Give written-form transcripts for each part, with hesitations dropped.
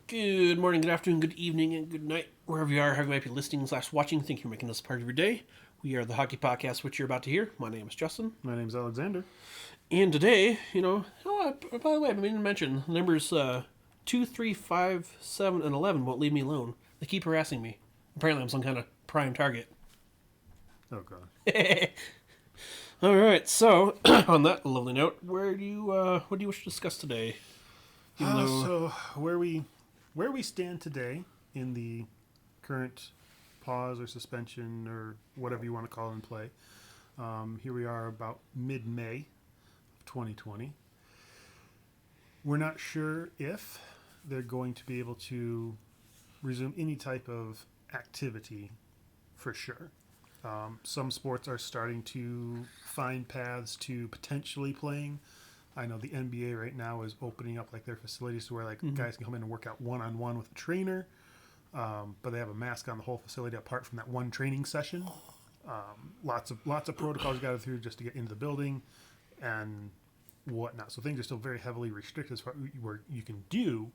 Good morning, good afternoon, good evening, and good night, wherever you are, however you might be listening/watching. Thank you for making this part of your day. We are the Hockey Podcast, which you're about to hear. My name is Justin. My name's Alexander. And today, by the way, I mean to mention, numbers 2, 3, 5, 7, and 11 won't leave me alone. They keep harassing me. Apparently I'm some kind of prime target. Oh, God. Alright, so, on that lovely note, what do you wish to discuss today? So, where we stand today in the current pause or suspension or whatever you want to call it in play, here we are about mid-May of 2020. We're not sure if they're going to be able to resume any type of activity for sure. Some sports are starting to find paths to potentially playing. I know the NBA right now is opening up like their facilities to where guys can come in and work out one-on-one with a trainer, but they have a mask on the whole facility apart from that one training session. Lots of protocols you got to go through just to get into the building and whatnot. So things are still very heavily restricted as far as where you can do,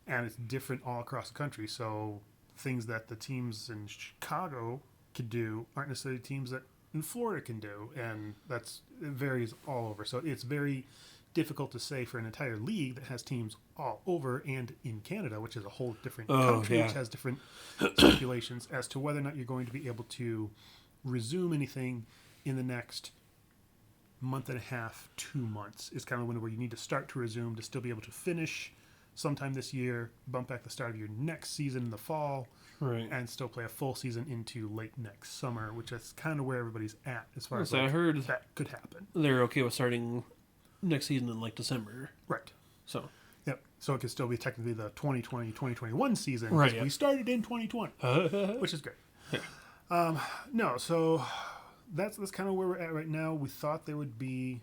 and it's different all across the country. So things that the teams in Chicago could do aren't necessarily teams that in Florida can do, and it varies all over. So it's very difficult to say for an entire league that has teams all over and in Canada, which is a whole different country, which has different stipulations as to whether or not you're going to be able to resume anything in the next month and a half, 2 months is kind of where you need to start to resume to still be able to finish sometime this year, bump back the start of your next season in the fall, right, and still play a full season into late next summer, which is kind of where everybody's at as far as I heard that could happen. They're okay with starting next season in December. Right. So. Yep. So it could still be technically the 2020-2021 season. Right. Yeah. We started in 2020, which is great. Yeah. No, so that's kind of where we're at right now. We thought there would be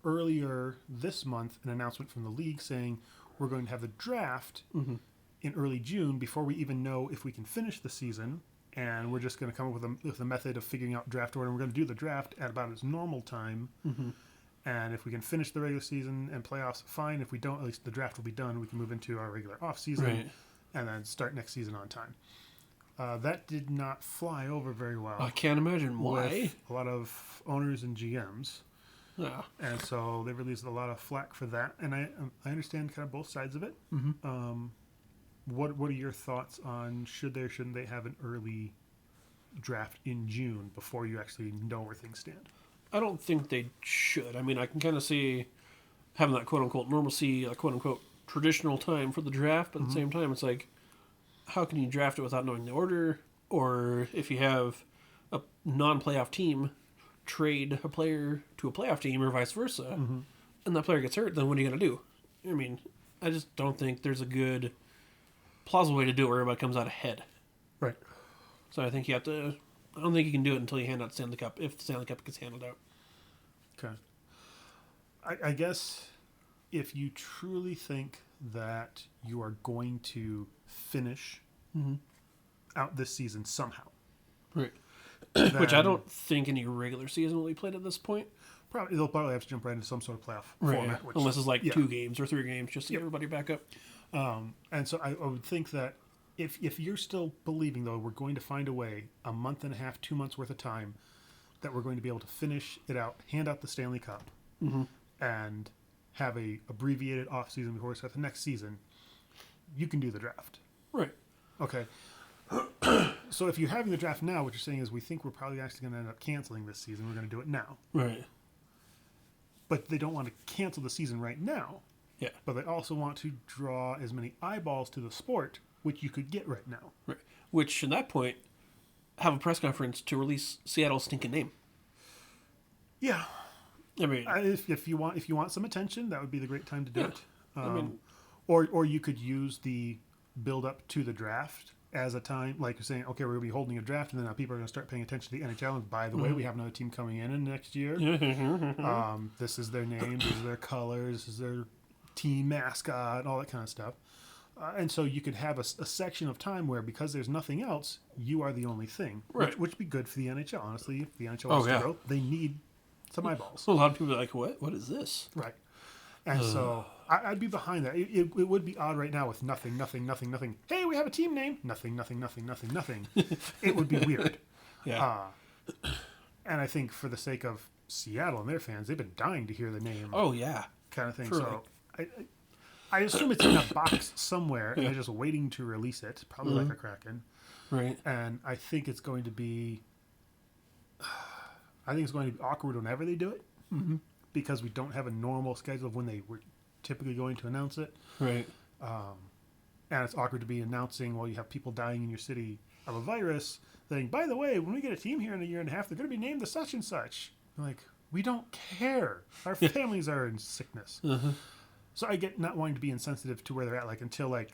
earlier this month an announcement from the league saying we're going to have the draft in early June before we even know if we can finish the season. And we're just going to come up with a method of figuring out draft order. And we're going to do the draft at about its normal time. And if we can finish the regular season and playoffs, fine. If we don't, at least the draft will be done. We can move into our regular off season and then start next season on time. That did not fly over very well. I can't imagine why. With a lot of owners and GMs. Yeah. And so they released a lot of flack for that. And I understand kind of both sides of it. What are your thoughts on shouldn't they have an early draft in June before you actually know where things stand? I don't think they should. I mean, I can kind of see having that quote-unquote normalcy, quote-unquote traditional time for the draft, but at the same time, it's like, how can you draft it without knowing the order? Or if you have a non-playoff team, trade a player to a playoff team or vice versa, and that player gets hurt, then what are you going to do? I mean, I just don't think there's a good, plausible way to do it where everybody comes out ahead. Right. So I think you have to... I don't think you can do it until you hand out Stanley Cup, if the Stanley Cup gets handed out. Okay. I guess if you truly think that you are going to finish out this season somehow. Right. Which I don't think any regular season will be played at this point. They'll probably have to jump right into some sort of playoff format. Which, unless it's 2 games or 3 games just to get everybody back up. And so I would think that if you're still believing, though, we're going to find a way, a month and a half, 2 months worth of time, that we're going to be able to finish it out, hand out the Stanley Cup, and have a abbreviated off season before we start the next season, you can do the draft. Right. Okay. So if you're having the draft now, what you're saying is we think we're probably actually going to end up canceling this season. We're going to do it now. Right. But they don't want to cancel the season right now. Yeah. But they also want to draw as many eyeballs to the sport, which you could get right now. Right. Which, at that point, have a press conference to release Seattle's stinking name. Yeah. I mean... if you want some attention, that would be the great time to do it. I mean... Or you could use the build-up to the draft as a time, like you're saying, okay, we're going to be holding a draft, and then now people are going to start paying attention to the NHL. And by the way, we have another team coming in next year. This is their name, these are their colors, this is their team mascot, all that kind of stuff. And so you could have a section of time where, because there's nothing else, you are the only thing, right. which would be good for the NHL. Honestly, if the NHL wants to grow, they need some eyeballs. A lot of people are like, what? What is this? Right. And so I'd be behind that. It would be odd right now with nothing. Hey, we have a team name. Nothing. It would be weird. Yeah. And I think for the sake of Seattle and their fans, they've been dying to hear the name. Oh yeah. Kind of thing. For So I assume it's in a box somewhere, and they're just waiting to release it, probably like a Kraken. Right. And I think it's going to be. I think it's going to be awkward whenever they do it, because we don't have a normal schedule of when they were typically going to announce it. Right. And it's awkward to be announcing while you have people dying in your city of a virus, saying, by the way, when we get a team here in a year and a half, they're going to be named the such and such. I'm like, we don't care. Our families are in sickness. So I get not wanting to be insensitive to where they're at, like until like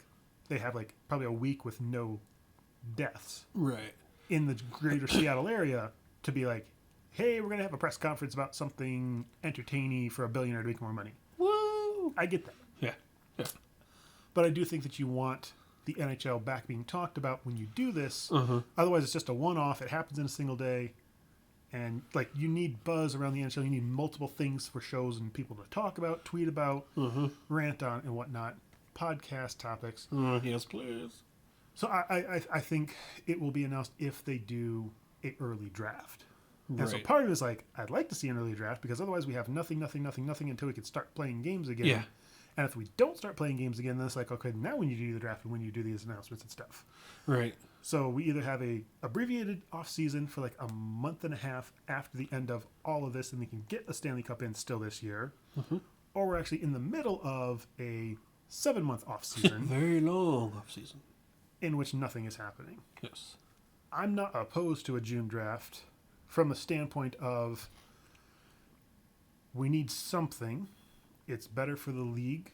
they have like probably a week with no deaths Right. in the greater Seattle area to be like, hey, we're going to have a press conference about something entertaining for a billionaire to make more money. Woo! I get that. Yeah. But I do think that you want the NHL back being talked about when you do this. Otherwise, it's just a one-off. It happens in a single day. And, like, you need buzz around the NHL. You need multiple things for shows and people to talk about, tweet about, rant on, and whatnot. Podcast topics. Yes, please. So I think it will be announced if they do an early draft. And so part of it is like, I'd like to see an early draft because otherwise we have nothing until we can start playing games again. Yeah. And if we don't start playing games again, then it's like, okay, now when you do the draft and when you do these announcements and stuff. Right. So we either have a abbreviated off season for like a month and a half after the end of all of this, and we can get a Stanley Cup in still this year, or we're actually in the middle of a 7-month off season Very long off season. in which nothing is happening. Yes. I'm not opposed to a June draft from the standpoint of we need something. It's better for the league,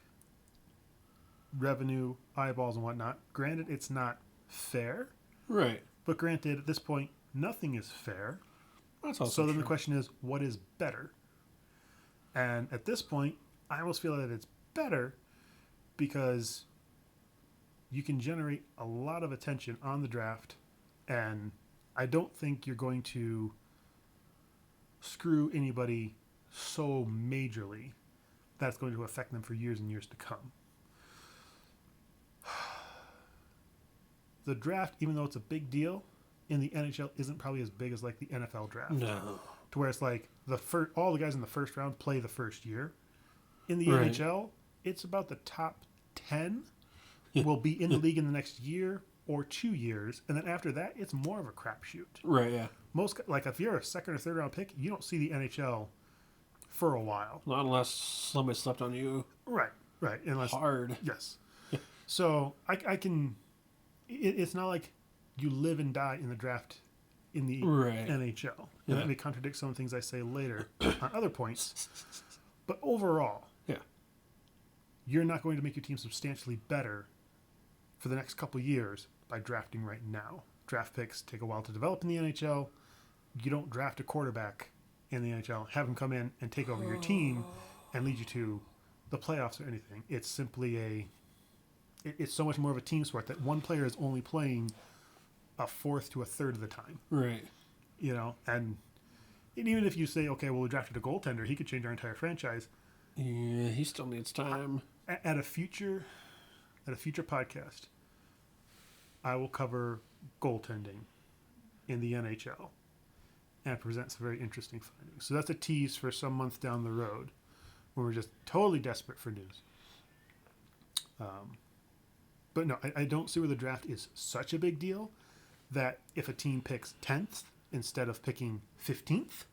revenue, eyeballs, and whatnot. Granted, it's not fair. Right. But granted, at this point, nothing is fair. That's also So then true. the question is, what is better? And at this point, I almost feel that it's better because you can generate a lot of attention on the draft, and I don't think you're going to screw anybody so majorly that's going to affect them for years and years to come. The draft, even though it's a big deal, in the NHL isn't probably as big as like the NFL draft. No. To where it's like all the guys in the first round play the first year. In the Right. NHL, it's about the top 10 will be in the league in the next year or 2 years, and then after that, it's more of a crapshoot. Right. Yeah. Most like if you're a second or third round pick, you don't see the NHL for a while. Not unless somebody slept on you Right. Unless hard. yes. So I can. It's not like you live and die in the draft in the Right. NHL. And that may contradict some things I say later on other points. But overall, you're not going to make your team substantially better for the next couple of years by drafting right now. Draft picks take a while to develop in the NHL. You don't draft a quarterback in the NHL, have him come in and take over your team and lead you to the playoffs or anything. It's simply it's so much more of a team sport that one player is only playing a fourth to a third of the time. Right. You know, and even if you say, okay, well, we drafted a goaltender, he could change our entire franchise. Yeah, he still needs time. At a future podcast, I will cover goaltending in the NHL and present some very interesting findings. So that's a tease for some month down the road when we're just totally desperate for news. But no, I don't see where the draft is such a big deal that if a team picks 10th instead of picking 15th,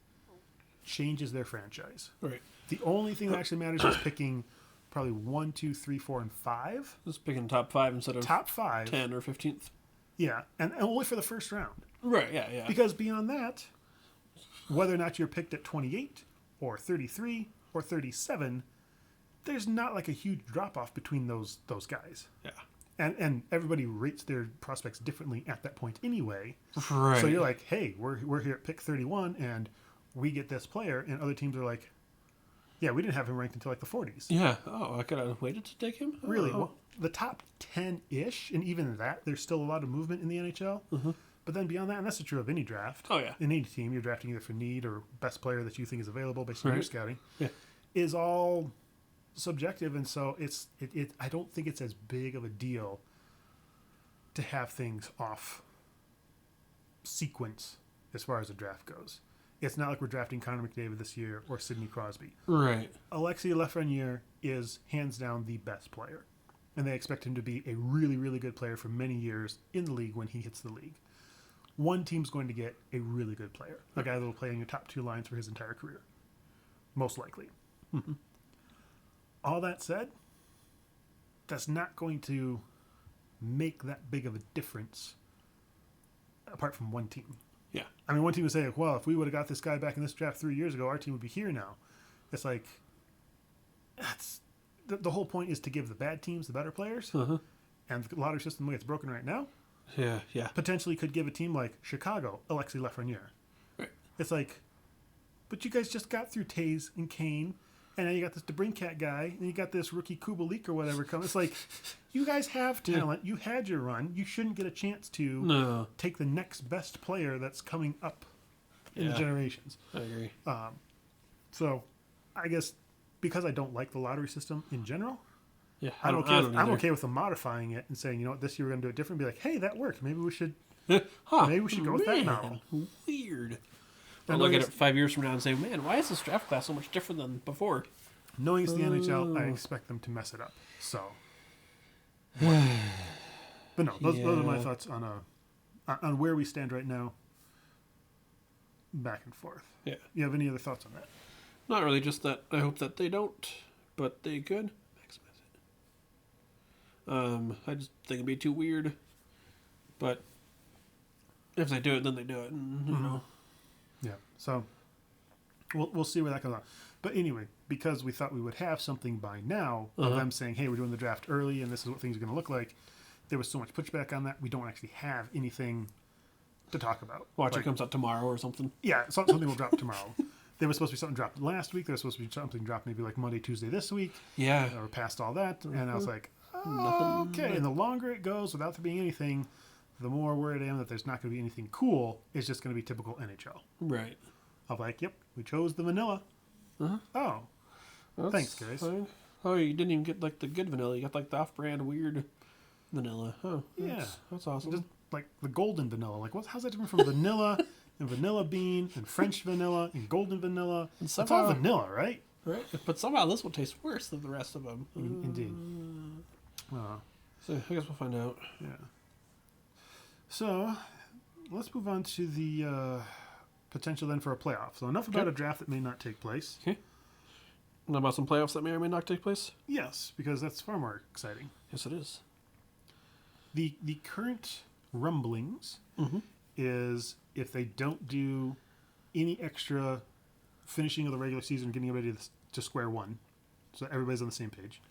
changes their franchise. Right. The only thing that actually matters is picking probably 1, 2, 3, 4, and 5. Just picking top 5 instead of Top 5. 10 or 15th. Yeah, and only for the first round. Right. Yeah. Because beyond that, whether or not you're picked at 28 or 33 or 37, there's not like a huge drop-off between those guys. Yeah. And everybody rates their prospects differently at that point anyway. Right. So you're like, hey, we're here at pick 31, and we get this player, and other teams are like, yeah, we didn't have him ranked until like the 40s. Yeah. Oh, I could have waited to take him? Really? Oh. Well, the top 10-ish, and even that, there's still a lot of movement in the NHL. But then beyond that, and that's true of any draft. Oh, yeah. In any team, you're drafting either for need or best player that you think is available based on your Right. scouting. Yeah. Is all subjective, and so it. I don't think it's as big of a deal to have things off sequence as far as the draft goes. It's not like we're drafting Connor McDavid this year or Sidney Crosby. Right. Alexei Lafreniere is hands down the best player, and they expect him to be a really, really good player for many years in the league when he hits the league. One team's going to get a really good player, a guy that will play in your top two lines for his entire career, most likely. Mm-hmm. All that said, that's not going to make that big of a difference apart from one team. Yeah. I mean, one team would say, well, if we would have got this guy back in this draft 3 years ago, our team would be here now. It's like, that's the whole point is to give the bad teams the better players. Uh-huh. And the lottery system, the way it's broken right now, Yeah. potentially could give a team like Chicago Alexei Lafreniere. Right. It's like, but you guys just got through Taze and Kane, and now you got this DeBrincat guy, and you got this rookie Kubalik or whatever coming. It's like, you guys have talent. You had your run. You shouldn't get a chance to take the next best player that's coming up in the generations. I agree. So, I guess because I don't like the lottery system in general, Yeah, I'm okay with them modifying it and saying, you know what, this year we're going to do it different. Be like, hey, that worked. Maybe we should. Maybe we should go with that now. Weird. And look at it 5 years from now and say, man, why is this draft class so much different than before? Knowing it's the NHL, I expect them to mess it up. So, but no, those are my thoughts on where we stand right now. Back and forth. Yeah. You have any other thoughts on that? Not really. Just that I hope that they don't, but they could maximize it. I just think it'd be too weird. But if they do it, then they do it. And, you know. Yeah. So we'll see where that comes on. But anyway, because we thought we would have something by now of them saying, hey, we're doing the draft early and this is what things are going to look like, there was so much pushback on that. We don't actually have anything to talk about. Watch, it comes out tomorrow or something. Yeah, something will drop tomorrow. There was supposed to be something dropped last week. There was supposed to be something dropped maybe like Monday, Tuesday this week. Yeah. Or past all that. And I was like, oh, okay. And the longer it goes without there being anything, the more worried I am that there's not going to be anything cool. It's just going to be typical NHL. Right. I'm like, yep, we chose the vanilla. Oh. That's Thanks, guys. Fine. Oh, you didn't even get like the good vanilla. You got like the off-brand weird vanilla. Oh, Yeah. That's awesome. Just like the golden vanilla. Like, how's that different from vanilla and vanilla bean and French vanilla and golden vanilla? And It's all vanilla, right? Right. But somehow this one tastes worse than the rest of them. Indeed. So I guess we'll find out. Yeah. So, let's move on to the potential then for a playoff. So enough about a draft that may not take place. Okay. And about some playoffs that may or may not take place? Yes, because that's far more exciting. Yes, it is. The current rumblings is if they don't do any extra finishing of the regular season, getting ready to square one, so everybody's on the same page,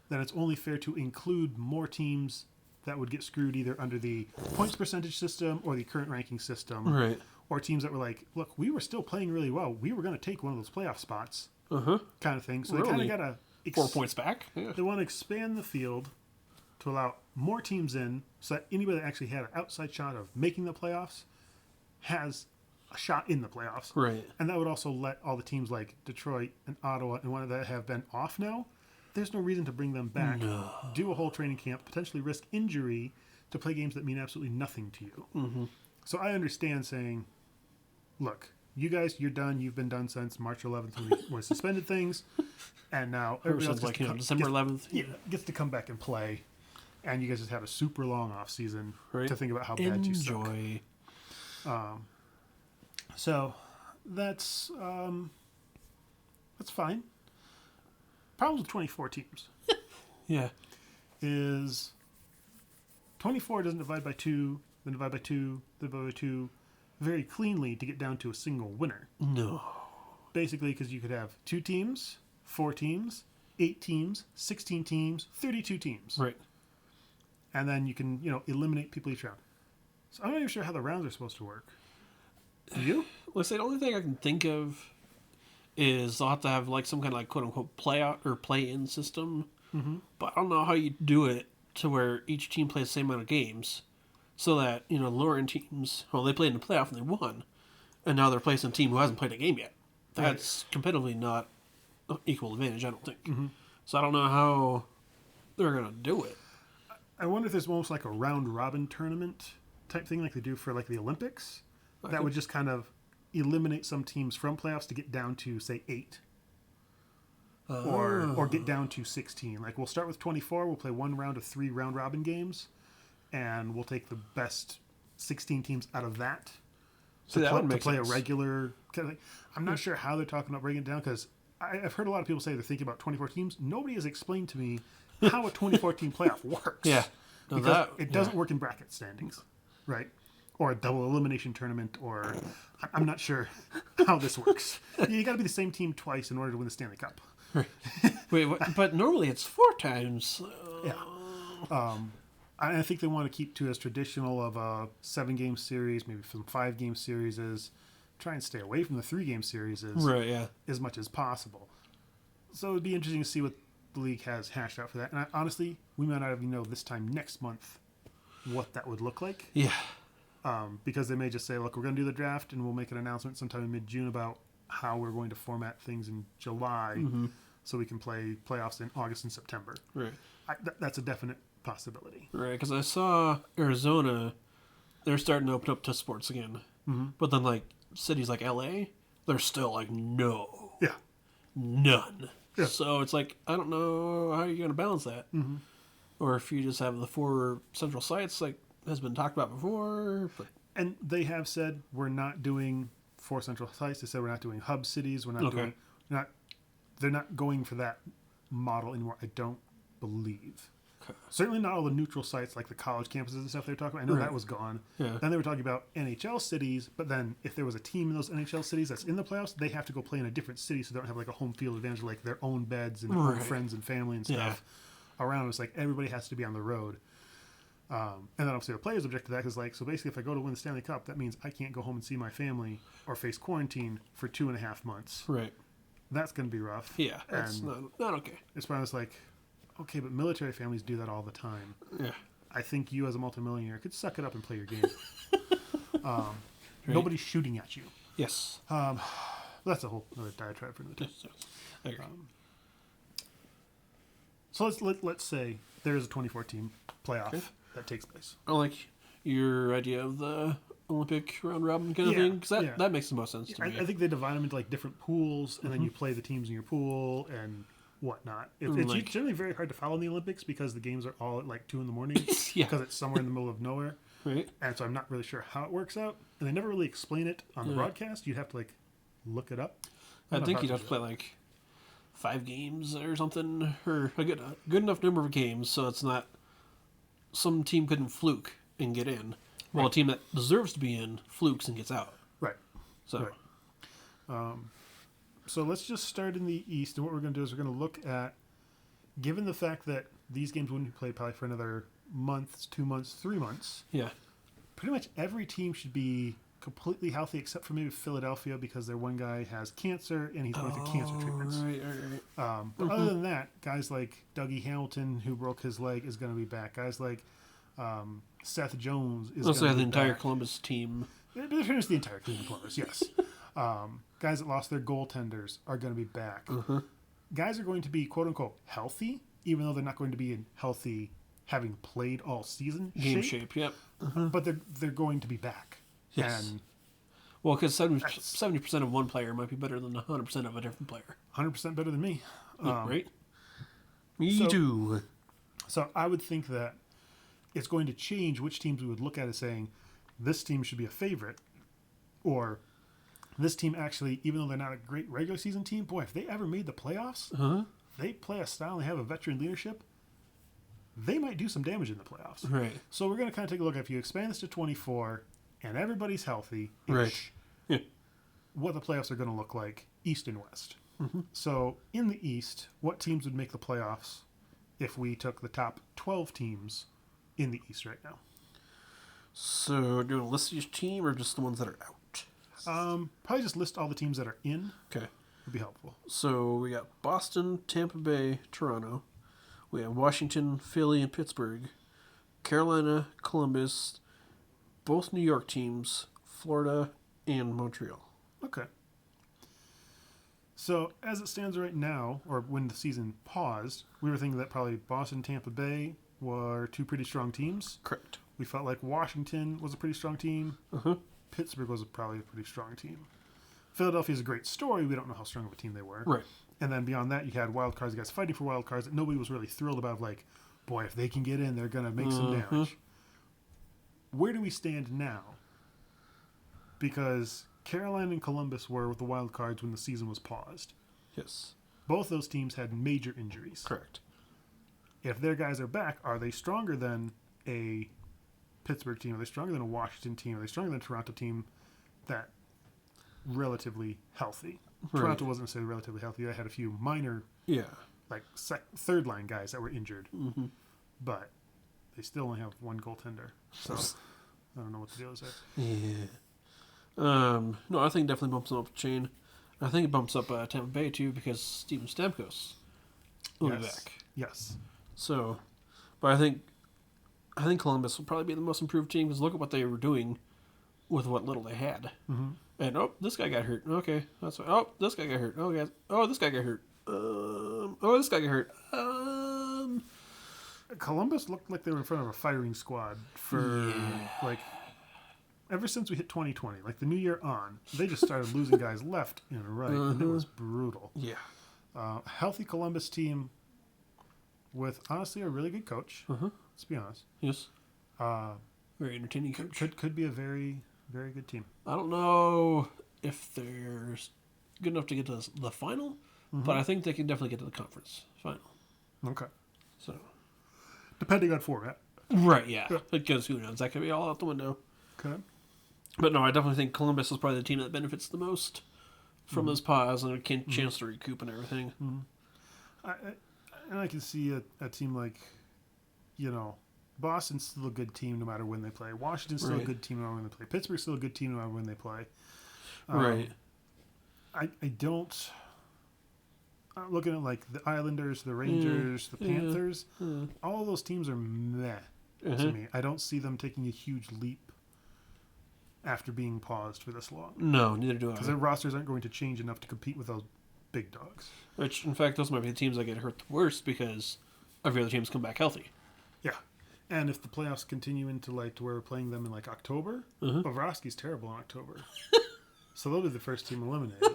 then it's only fair to include more teams that would get screwed either under the points percentage system or the current ranking system. Right. Or teams that were like, look, we were still playing really well. We were going to take one of those playoff spots kind of thing. So they kind of got to... 4 points back? Yeah. They want to expand the field to allow more teams in so that anybody that actually had an outside shot of making the playoffs has a shot in the playoffs. Right. And that would also let all the teams like Detroit and Ottawa and one of that have been off now. There's no reason to bring them back, do a whole training camp, potentially risk injury to play games that mean absolutely nothing to you. So I understand saying, look, you guys, you're done. You've been done since March 11th when we suspended things. And now everybody else like, December 11th. Gets to come back and play. And you guys just have a super long off season to think about how bad you suck. So that's fine. Problems with 24 teams. Yeah. Is 24 doesn't divide by 2, then divide by 2, then divide by 2 very cleanly to get down to a single winner. No. Basically, because you could have 2 teams, 4 teams, 8 teams, 16 teams, 32 teams. Right. And then you can, eliminate people each round. So I'm not even sure how the rounds are supposed to work. Do you? Let's say the only thing I can think of is they'll have to have like some kind of like quote unquote play out or play in system. But I don't know how you do it to where each team plays the same amount of games so that, lower end teams, they played in the playoff and they won. And now they're placing a team who hasn't played a game yet. That's competitively not equal advantage, I don't think. So I don't know how they're going to do it. I wonder if there's almost like a round robin tournament type thing like they do for like the Olympics. Okay. That would just kind of eliminate some teams from playoffs to get down to say 8. Or get down to 16. Like we'll start with 24, we'll play one round of 3 round robin games, and we'll take the best 16 teams out of that. So that would make play sense. a regular. I'm not sure how they're talking about breaking it down because I've heard a lot of people say they're thinking about 24 teams. Nobody has explained to me how a 24 team playoff works. Yeah. No, because it doesn't work in bracket standings, right? Or a double elimination tournament, or I'm not sure how this works. You got to be the same team twice in order to win the Stanley Cup. Wait, but normally it's 4 times. Yeah. I think they want to keep to as traditional of a 7-game series, maybe some 5-game series. Try and stay away from the 3-game series Right, yeah. as much as possible. So it'd be interesting to see what the league has hashed out for that. And honestly, we might not even know this time next month what that would look like. Yeah. Because they may just say, look, we're going to do the draft and we'll make an announcement sometime in mid-June about how we're going to format things in July so we can play playoffs in August and September. Right. That's a definite possibility. Right, because I saw Arizona, they're starting to open up to sports again. Mm-hmm. But then, like, cities like LA, they're still like, no. Yeah. None. Yeah. So it's like, I don't know how you're going to balance that. Mm-hmm. Or if you just have the 4 central sites, like has been talked about before. But And they have said we're not doing 4 central sites. They said we're not doing hub cities. We're not doing... They're not going for that model anymore, I don't believe. Okay. Certainly not all the neutral sites like the college campuses and stuff they were talking about. I know that was gone. Yeah. Then they were talking about NHL cities, but then if there was a team in those NHL cities that's in the playoffs, they have to go play in a different city so they don't have like a home field advantage of like their own beds and their own friends and family and stuff around. It's like everybody has to be on the road. And then obviously the players object to that because like, so basically if I go to win the Stanley Cup, that means I can't go home and see my family or face quarantine for 2.5 months. Right. That's going to be rough. Yeah, that's not okay. It's probably like, okay, but military families do that all the time. Yeah. I think you as a multimillionaire could suck it up and play your game. Nobody's shooting at you. Yes. That's a whole other diatribe for another time. Yes. I agree. So let's say there is a 24-team playoff that takes place. I like your idea of the Olympic round robin kind of thing because that makes the most sense to me. I think they divide them into like different pools, and then you play the teams in your pool and whatnot. It's like, generally very hard to follow in the Olympics because the games are all at like 2 a.m. because it's somewhere in the middle of nowhere. Right. And so I'm not really sure how it works out, and they never really explain it on the broadcast. You'd have to like look it up. I think you'd have to play like 5 games or something, or a good enough number of games so it's not some team couldn't fluke and get in. Well, a team that deserves to be in flukes and gets out. Right. So, so let's just start in the East. And what we're going to do is we're going to look at, given the fact that these games wouldn't be played probably for another month, 2 months, 3 months. Yeah. Pretty much every team should be completely healthy except for maybe Philadelphia because their one guy has cancer and he's going through cancer treatments. Right. But other than that, guys like Dougie Hamilton, who broke his leg, is going to be back. Guys like Seth Jones is going to be back. The entire Columbus team. Pretty much the entire Cleveland Columbus, yes. Guys that lost their goaltenders are going to be back. Guys are going to be, quote-unquote, healthy, even though they're not going to be in healthy, having played all season Game shape, yep. But they're going to be back. Yes. And well, because 70% of one player might be better than 100% of a different player. 100% better than me. Right? Me too. So I would think that it's going to change which teams we would look at as saying, this team should be a favorite, or this team actually, even though they're not a great regular season team, boy, if they ever made the playoffs, they play a style and they have a veteran leadership, they might do some damage in the playoffs. Right. So we're going to kind of take a look at, if you expand this to 24 and everybody's healthy, right. Yeah. What the playoffs are going to look like, East and West. So in the East, what teams would make the playoffs if we took the top 12 teams in the East right now? So do you want to list each team or just the ones that are out? Probably just list all the teams that are in. Okay. Would be helpful. So we got Boston, Tampa Bay, Toronto. We have Washington, Philly, and Pittsburgh. Carolina, Columbus, both New York teams, Florida, and Montreal. Okay. So as it stands right now, or when the season paused, we were thinking that probably Boston, Tampa Bay were two pretty strong teams. Correct. We felt like Washington was a pretty strong team. Uh-huh. Pittsburgh was probably a pretty strong team. Philadelphia's a great story. We don't know how strong of a team they were. Right. And then beyond that, you had wild cards, guys fighting for wild cards that nobody was really thrilled about. Like, boy, if they can get in, they're going to make some damage. Where do we stand now? Because Carolina and Columbus were with the wild cards when the season was paused. Yes. Both those teams had major injuries. Correct. If their guys are back, are they stronger than a Pittsburgh team? Are they stronger than a Washington team? Are they stronger than a Toronto team that relatively healthy? Right. Toronto wasn't necessarily relatively healthy. They had a few minor, like third line guys that were injured, but they still only have one goaltender. So I don't know what the deal is there. Yeah. No, I think it definitely bumps them up the chain. I think it bumps up Tampa Bay too because Steven Stamkos will be back. Yes. So, but I think Columbus will probably be the most improved team because look at what they were doing with what little they had. Mm-hmm. And this guy got hurt. Okay, that's fine. Oh, this guy got hurt. Oh, guys. Oh, this guy got hurt. This guy got hurt. Columbus looked like they were in front of a firing squad for like ever since we hit 2020, like the new year on. They just started losing guys left and right, and it was brutal. Yeah. Healthy Columbus team with honestly a really good coach. Let's be honest. Yes. Very entertaining coach. Could be a very, very good team. I don't know if they're good enough to get to the final, but I think they can definitely get to the conference final. Okay. So, depending on format. Right, yeah. Because who knows? That could be all out the window. Okay. But no, I definitely think Columbus is probably the team that benefits the most from this pause and a chance to recoup and everything. I can see a team like, Boston's still a good team no matter when they play. Washington's still a good team no matter when they play. Pittsburgh's still a good team no matter when they play. Right. I don't... I'm looking at like the Islanders, the Rangers, the Panthers. All of those teams are meh to me. I don't see them taking a huge leap after being paused for this long. No, neither do I. Because their rosters aren't going to change enough to compete with those big dogs. Which, in fact, those might be the teams that get hurt the worst because every other team's come back healthy. Yeah. And if the playoffs continue into like to where we're playing them in like October, Bobrovsky's terrible in October. So they'll be the first team eliminated.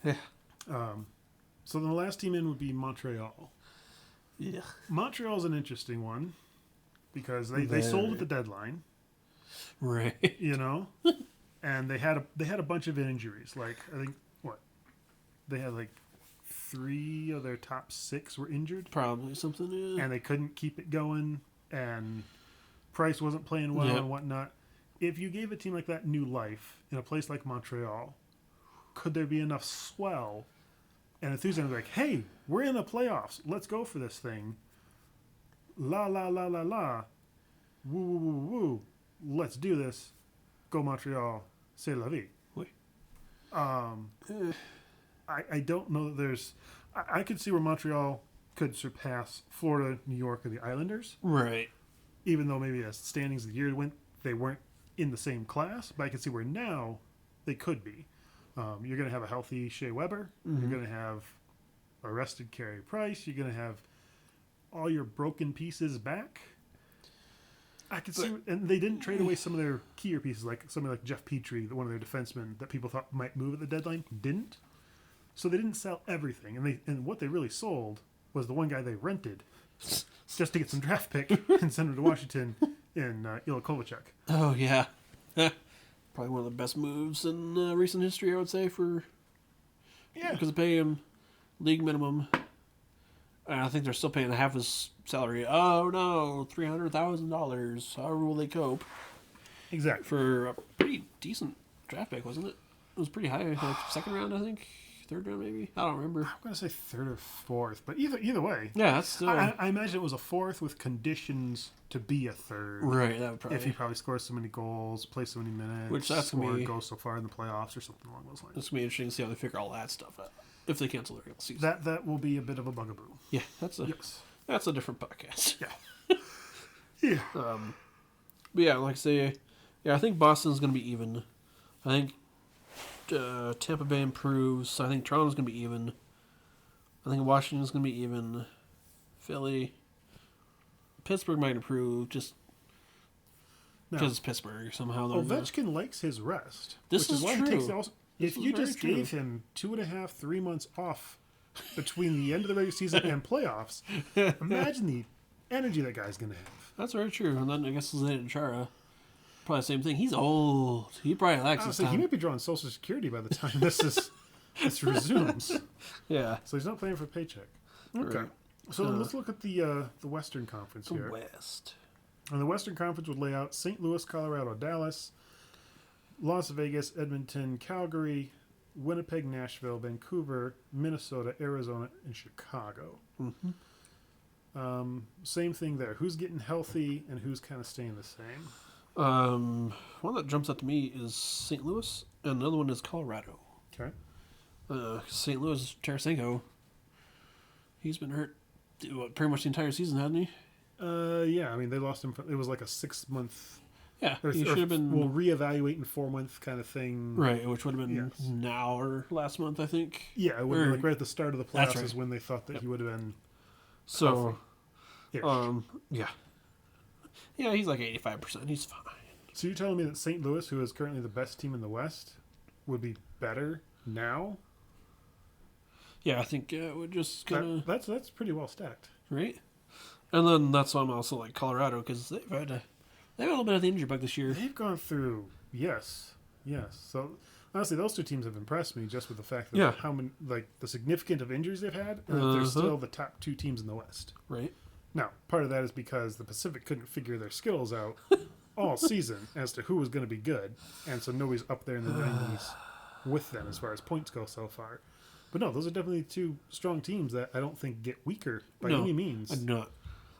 Yeah. So then the last team in would be Montreal. Yeah. Montreal's an interesting one because they sold at the deadline. Right. And they had a bunch of injuries. Like I think they had like 3 of their top 6 were injured. Probably something. Yeah. And they couldn't keep it going. And Price wasn't playing well and whatnot. If you gave a team like that new life in a place like Montreal, could there be enough swell and enthusiasm like, hey, we're in the playoffs. Let's go for this thing. La, la, la, la, la. Woo, woo, woo, woo. Let's do this. Go Montreal. C'est la vie. Oui. I don't know that there's... I could see where Montreal could surpass Florida, New York, or the Islanders. Right. Even though maybe as standings of the year went, they weren't in the same class. But I can see where now they could be. You're going to have a healthy Shea Weber. You're going to have a rested Carey Price. You're going to have all your broken pieces back. I could see, and they didn't trade away some of their keyer pieces, like somebody like Jeff Petrie, one of their defensemen that people thought might move at the deadline, didn't. So they didn't sell everything, and what they really sold was the one guy they rented just to get some draft pick and send him to Washington in Ilya Kovalchuk. Oh yeah. Probably one of the best moves in recent history, I would say, because they pay him league minimum. And I think they're still paying half his salary. Oh no, $300,000. How will they cope? Exactly. For a pretty decent draft pick, wasn't it? It was pretty high, like second round, I think. Third round, maybe. I don't remember. I'm gonna say 3rd or 4th, but either way. Yeah, that's still. I imagine it was a 4th with conditions to be a 3rd. Right, that would probably. If he probably scores so many goals, plays so many minutes, which that's gonna be, goes so far in the playoffs or something along those lines. It's gonna be interesting to see how they figure all that stuff out if they cancel the regular season. That will be a bit of a bugaboo. Yeah, that's a different podcast. Yeah. Yeah. But yeah, like I say, I think Boston's gonna be even. I think Tampa Bay improves. I think Toronto's going to be even. I think Washington's going to be even. Philly. Pittsburgh might improve just because it's Pittsburgh. Somehow. Ovechkin likes his rest. This is true. If you just gave him 2.5, 3 months off between the end of the regular season and playoffs, imagine the energy that guy's going to have. That's very true. And then I guess Zdeno Chara, probably the same thing. He's old. He probably likes his time. He might be drawing Social Security by the time this resumes. Yeah. So he's not playing for a paycheck. Okay. Right. So let's look at the Western Conference here. The West. And the Western Conference would lay out St. Louis, Colorado, Dallas, Las Vegas, Edmonton, Calgary, Winnipeg, Nashville, Vancouver, Minnesota, Arizona, and Chicago. Mm-hmm. Same thing there. Who's getting healthy and who's kind of staying the same? One that jumps out to me is St. Louis, and another one is Colorado. Okay. St. Louis, Tarasenko, he's been hurt pretty much the entire season, hasn't he? Yeah. I mean, they lost him. It was like a 6-month. Yeah, he should have been. We'll reevaluate in 4-month kind of thing. Right, which would have been now or last month, I think. Yeah, it would have been like right at the start of the playoffs right. is when they thought that he would have been. So, healthy. Yeah, he's like 85%. He's fine. So you're telling me that St. Louis, who is currently the best team in the West, would be better now? Yeah, I think we're just gonna. That's pretty well stacked, right? And then that's why I'm also like Colorado because they've had a little bit of the injury bug this year. They've gone through yes. So honestly, those two teams have impressed me just with the fact that how many the significant of injuries they've had, and that they're still the top 2 teams in the West. Right. Now, part of that is because the Pacific couldn't figure their skills out all season as to who was going to be good, and so nobody's up there in the 90s with them as far as points go so far. But no, those are definitely 2 strong teams that I don't think get weaker by any means. I do not.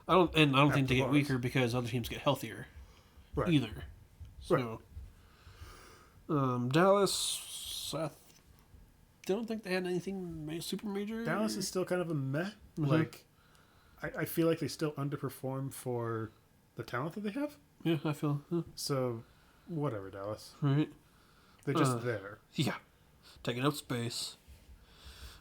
I don't think they get weaker because other teams get healthier. Right. Either. So, Dallas, I don't think they had anything super major. Dallas is still kind of a meh. Mm-hmm. Like, I feel like they still underperform for the talent that they have. Yeah, I feel. So, whatever, Dallas. Right. They're just there. Yeah. Taking up space.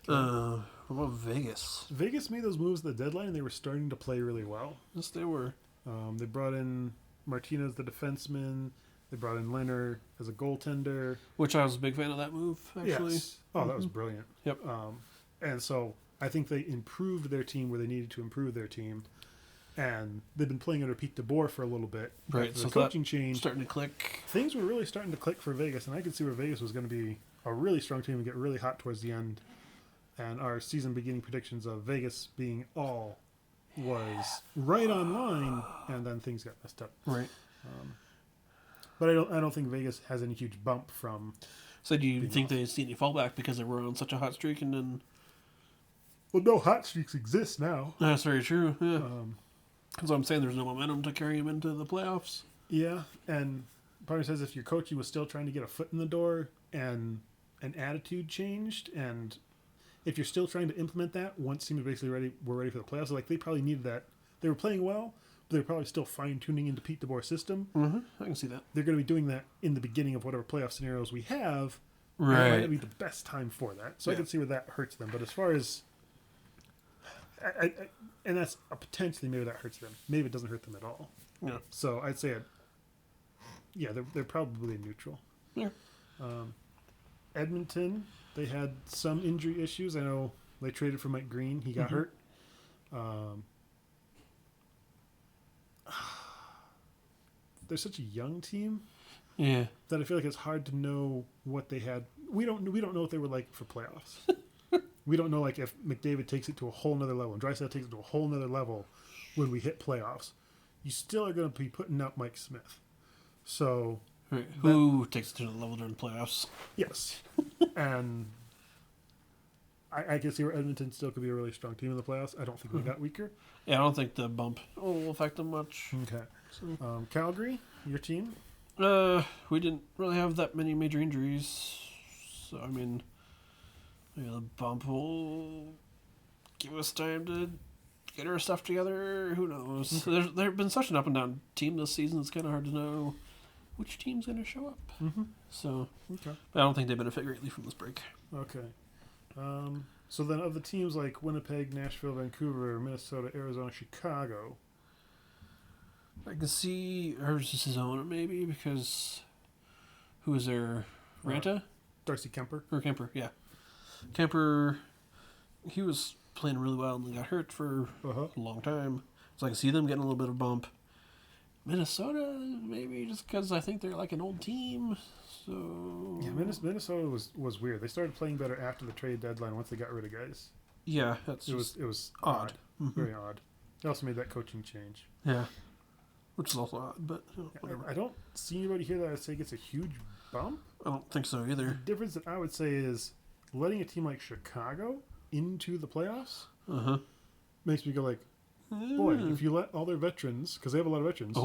What about Vegas? Vegas made those moves at the deadline, and they were starting to play really well. Yes, they were. They brought in Martinez, the defenseman. They brought in Leonard as a goaltender. Which I was a big fan of that move, actually. Yes. Oh, that was brilliant. Yep. And so I think they improved their team where they needed to improve their team. And they've been playing under Pete DeBoer for a little bit. Right. After So the coaching change. Starting to click. Things were really starting to click for Vegas, and I could see where Vegas was going to be a really strong team and get really hot towards the end. And our season beginning predictions of Vegas being all was right on line, and then things got messed up. Right. But I don't think Vegas has any huge bump from. So do you think they see any fallback because they were on such a hot streak and then? Well, no hot streaks exist now. That's very true. Yeah. That's what I'm saying. There's no momentum to carry him into the playoffs. Yeah, and part of me says if your coach was still trying to get a foot in the door and an attitude changed, and if you're still trying to implement that once teams basically were ready for the playoffs, like they probably needed that. They were playing well, but they were probably still fine tuning into Pete DeBoer's system. Mm-hmm. I can see that. They're going to be doing that in the beginning of whatever playoff scenarios we have. Right. That might be the best time for that. So I can see where that hurts them. But as far as and that's a potentially maybe that hurts them. Maybe it doesn't hurt them at all. Yeah. So I'd say, they're probably neutral. Yeah. Edmonton, they had some injury issues. I know they traded for Mike Green. He got hurt. They're such a young team. Yeah. That I feel like it's hard to know what they had. We don't know what they were like for playoffs. We don't know like if McDavid takes it to a whole nother level and Draisaitl takes it to a whole nother level when we hit playoffs. You still are going to be putting out Mike Smith. So right. Who takes it to the level during the playoffs? Yes. And I can see where Edmonton still could be a really strong team in the playoffs. I don't think we got weaker. Yeah, I don't think the bump will affect them much. Okay. So. Calgary, your team? We didn't really have that many major injuries. So, I mean, maybe the bump will give us time to get our stuff together. Who knows? Okay. There's been such an up and down team this season. It's kind of hard to know which team's going to show up. Mm-hmm. So, Okay. but I don't think they benefit greatly from this break. Okay. So then of the teams like Winnipeg, Nashville, Vancouver, Minnesota, Arizona, Chicago. I can see Arizona maybe because who was there? Ranta? Darcy Kemper. Or Kemper, yeah. Kemper, he was playing really well and then got hurt for a long time. So I can see them getting a little bit of a bump. Minnesota, maybe just because I think they're like an old team. So Yeah, Minnesota was weird. They started playing better after the trade deadline once they got rid of guys. Yeah, it was odd. Very odd. They also made that coaching change. Yeah, which is also odd, but whatever. I don't see anybody here that I'd say gets a huge bump. I don't think so either. The difference that I would say is letting a team like Chicago into the playoffs makes me go like, boy, if you let all their veterans, because they have a lot of veterans,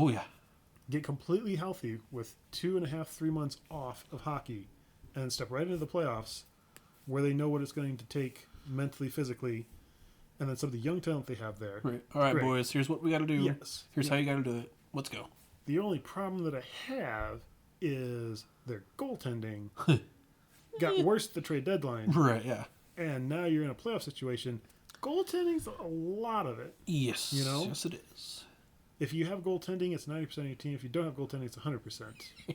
get completely healthy with 2.5, 3 months off of hockey and then step right into the playoffs where they know what it's going to take mentally, physically, and then some of the young talent they have there. Right. All right, Great. boys, here's what we got to do. Yes. Here's how you got to do it. Let's go. The only problem that I have is their goaltending got worse at the trade deadline. Right, yeah. And now you're in a playoff situation. Goaltending's a lot of it. Yes. You know? Yes, it is. If you have goaltending, it's 90% of your team. If you don't have goaltending, it's 100%.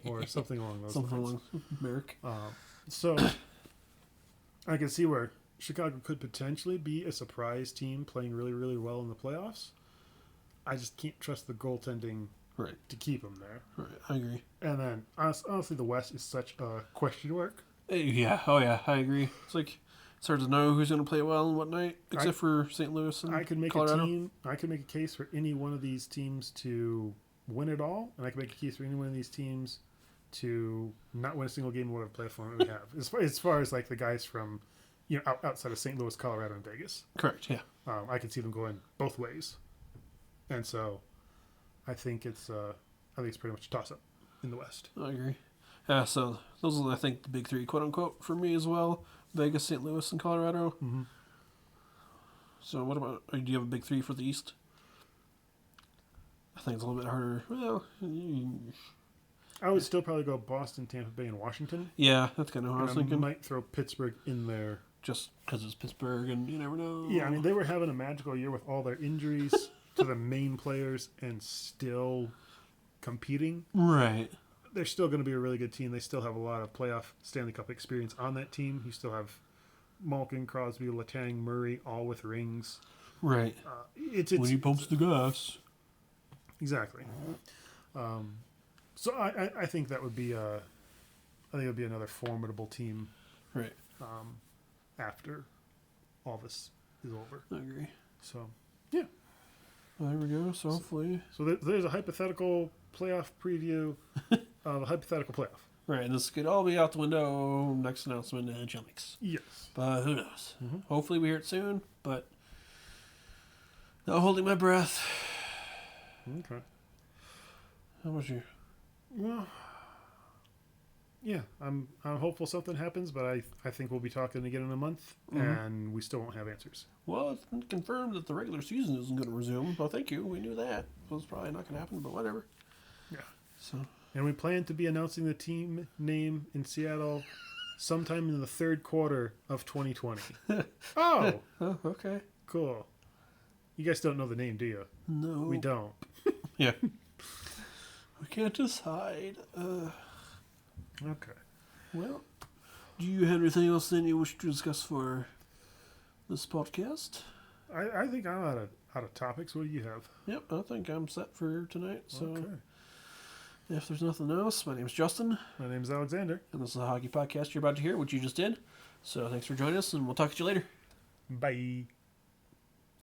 Or something along those lines. Something along Merrick. So I can see where Chicago could potentially be a surprise team playing really, really well in the playoffs. I just can't trust the goaltending to keep them there. Right, I agree. And then, honestly, the West is such a question mark. Yeah, oh yeah, I agree. It's like it's hard to know who's going to play well and what night, except for St. Louis and I could make Colorado. I could make a case for any one of these teams to win it all, and I can make a case for any one of these teams to not win a single game of whatever platform we have. As far as like the guys from, outside of St. Louis, Colorado, and Vegas. Correct. Yeah. I can see them going both ways, and so I think it's pretty much a toss up in the West. I agree. Yeah. So those are, I think, the big three, quote unquote, for me as well: Vegas, St. Louis, and Colorado. Mm-hmm. So what about? Do you have a big three for the East? I think it's a little bit harder. Well, I would still probably go Boston, Tampa Bay, and Washington. Yeah, that's kind of what I was thinking. I might throw Pittsburgh in there. Just because it's Pittsburgh and you never know. Yeah, I mean, they were having a magical year with all their injuries to the main players and still competing. Right. They're still going to be a really good team. They still have a lot of playoff Stanley Cup experience on that team. You still have Malkin, Crosby, Letang, Murray, all with rings. Right. It's when he pumps the gas. Exactly. So I think that would be another formidable team. Right. After all this is over. I agree. So, yeah. Well, there we go. So hopefully. So there's a hypothetical playoff preview of a hypothetical playoff. Right, and this could all be out the window next announcement and Chilmix. Yes. But who knows? Mm-hmm. Hopefully we hear it soon, but not holding my breath. Okay. How about you? Well, yeah, I'm hopeful something happens, but I think we'll be talking again in a month, and we still won't have answers. Well, it's been confirmed that the regular season isn't going to resume. Well, thank you. We knew that. It was probably not going to happen, but whatever. Yeah. So. And we plan to be announcing the team name in Seattle sometime in the third quarter of 2020. Oh, okay. Cool. You guys don't know the name, do you? No. We don't. Yeah. We can't decide. Okay. Well, do you have anything else then you wish to discuss for this podcast? I think I'm out of topics. What do you have? Yep, I think I'm set for tonight. So okay. If there's nothing else, my name's Justin. My name's Alexander. And this is the hockey podcast you're about to hear, which you just did. So thanks for joining us, and we'll talk to you later. Bye.